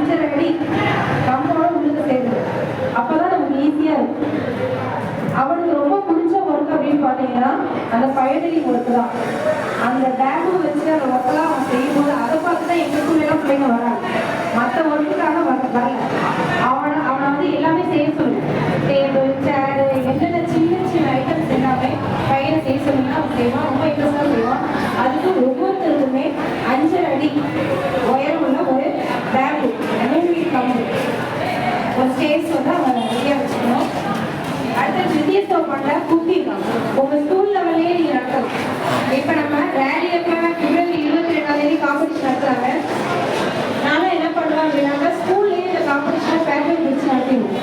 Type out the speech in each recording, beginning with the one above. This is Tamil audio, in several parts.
5.5 அடி கம்போட உள்ளுக்கு சேர்ந்து. அப்பதான் நமக்கு ஈஸியா இருக்கும். அவனுக்கு ரொம்ப பிடிச்ச ஒர்க் அப்படின்னு பார்த்தீங்கன்னா அந்த பயணி ஒர்க் தான். அந்த பேம்பு வச்சு அந்த ஒர்க்கெல்லாம் அவன் செய்யும்போது அதை பார்த்து தான் எங்கள் ஸ்கூல்லாம் பிள்ளைங்க வராங்க. மற்ற ஒர்க்குக்காக வரல. அவனை வந்து எல்லாமே செய்ய சொல்லுங்க. டேபிள், சேரு, என்னென்ன சின்ன சின்ன ஐட்டம்ஸ் எல்லாமே பையனை செய்ய சொன்னீங்கன்னா அவன் செய்வான். ரொம்ப இன்ட்ரெஸ்டாக செய்வான். அதுக்கு ஒவ்வொருத்தருக்குமே 5.5 அடி உயரம் உள்ள ஒரு பேம்பு 3 கம்பு ஒரு ஸ்டேஜ் வந்து அவன் ரெடியாக வச்சுக்கணும். அடுத்த வித்தியாசப்பட்ட குக்கிங் உங்க ஸ்கூல் லெவல்லே நீங்க நடத்தலாம். இப்ப நம்ம ரேலியப்ப பிப்ரவரி 22ஆம் காம்படிஷன் நடத்துறாங்க. நானும் என்ன பண்ணுவேன் அப்படின்னா ஸ்கூல்லேயே இந்த காம்படிஷன் பேப்பர் பிடிச்சி நடத்திடுவோம்.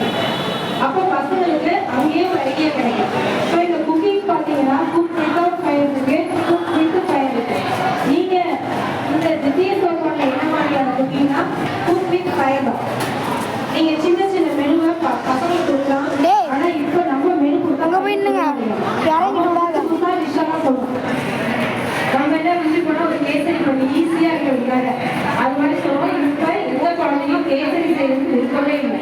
அப்போ பசங்களுக்கு அங்கேயே ஒரு ஐடியா கிடைக்கும். ஸோ இந்த குக்கிங் பார்த்தீங்கன்னா குக் வித்தவுட் ஃபயர் இருக்கு, குக் வித் ஃபயர் இருக்கு. நீங்க இந்த வித்தியாசப்பட்ட என்ன மாதிரியான குக்கிங்னா குக் வித் ஃபயர் தான். நீங்க சின்ன சின்ன மெனுவை பசங்களுக்கு கொடுக்கலாம். ஆனா இப்போ நம்ம மெனு கொடுத்தாங்க விஷயம்லாம் சொல்லுவோம். நம்ம என்ன வந்து போனா ஒரு கேசரி பண்ணி ஈஸியா இருக்கிறதுக்காக அது மாதிரி சொல்லுவோம். இப்போ எந்த குழந்தையும் கேசரி செய்யறது இருக்கவே இல்லை.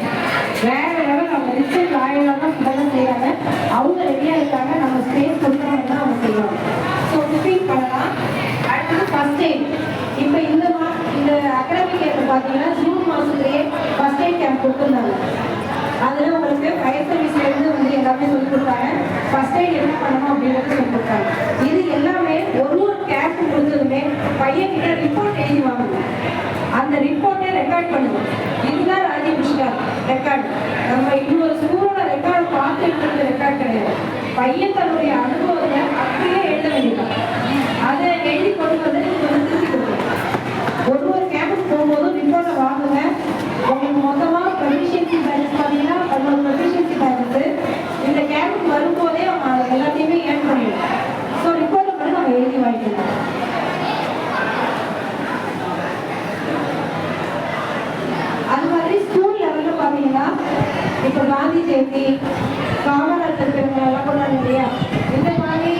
வேற லெவல் அவங்க ரிசல்ட் ஆயிரம் தான் ஃபுட்டெல்லாம் செய்யறாங்க. அவங்க ரெடியா இருக்காங்க. நம்ம ஸ்பேஸ் கொடுத்தோம்னா அவங்க செய்வாங்க. ஸோ குக்கிங் பண்ணலாம். அடுத்தது ஃபர்ஸ்ட் எய்ட். இப்போ இந்த அகாடமிக் இயர் பார்த்தீங்கன்னா ஜூன் மாதத்துலேயே ஃபர்ஸ்ட் எய்ட் கேம்ப் கொடுத்துருந்தாங்க. அதில் உங்களுக்கு ஃபயர் சர்வீஸ்லேருந்து வந்து எல்லாமே சொல்லிக் கொடுத்தாங்க. ஃபர்ஸ்ட் எய்ட் என்ன பண்ணணும் அப்படின்றது சொல்லிக் கொடுத்தாங்க. இது எல்லாமே ஒரு கேம்ப் கொடுத்ததுமே பையன்கிட்ட ரிப்போர்ட் எழுதி வாங்கணும். அந்த ரிப்போர்ட்டை ரெக்கார்ட் பண்ணுவோம். இதுதான் ராஜீவ் புஷ்கர் ரெக்கார்டு. நம்ம இன்னொரு ஸ்கூலோட ரெக்கார்டு பார்த்து எடுத்துறது ரெக்கார்ட் கிடையாது. பையன் தன்னுடைய அனுபவத்தை அப்படியே எழுத வேண்டியது. அதை எழுதி கொண்டு வந்து நீங்கள் வந்து திருத்தி கொடுக்கணும். ஒரு கேம்புக்கு போகும்போதும் ரிப்போர்ட்டை வாங்குங்க. உங்களுக்கு மொத்தமாக ப்ரொஃபிஷியன்சி பேலன்ஸ் பார்த்தீங்கன்னா 11 ப்ரொஃபிஷியன்சி பேலன்ஸு. இந்த கேம்புக்கு வரும்போதே அவங்க எல்லாத்தையுமே ஏர்ன் பண்ணிடுவோம். ஸோ ரிப்போர்ட்டை மட்டும் நம்ம எழுதி வாங்கிக்கலாம். அது மாதிரி ஸ்கூல் லெவலில் பார்த்தீங்கன்னா இப்போ காந்தி ஜெயந்தி, காமராஜர் பிறந்தநாள்லாம் கொண்டாடுறோம் இல்லையா? இந்த மாதிரி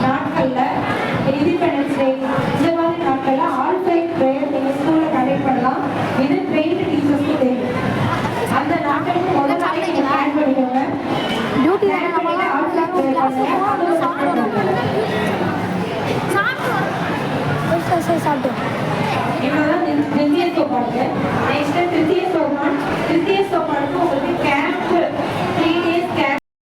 நாட்களில் இண்டிபெண்டன்ஸ் டே இந்த மாதிரி நாட்களில் ஆல் சைட் ப்ரேயர் நீங்கள் ஸ்கூலில் கண்டக்ட் பண்ணலாம். இது ட்ரெயின்டு டீச்சர்ஸ்க்கு தெரியும். அந்த நாட்களுக்கு முதல் நாளே நீங்கள் பிளான் பண்ணிக்கோங்க. ஆல் சைட் ப்ரேயர் இவ்வளோதான் திருத்திய சோப்பாடு. நெக்ஸ்ட் திருத்திய சோப்பாடுக்கு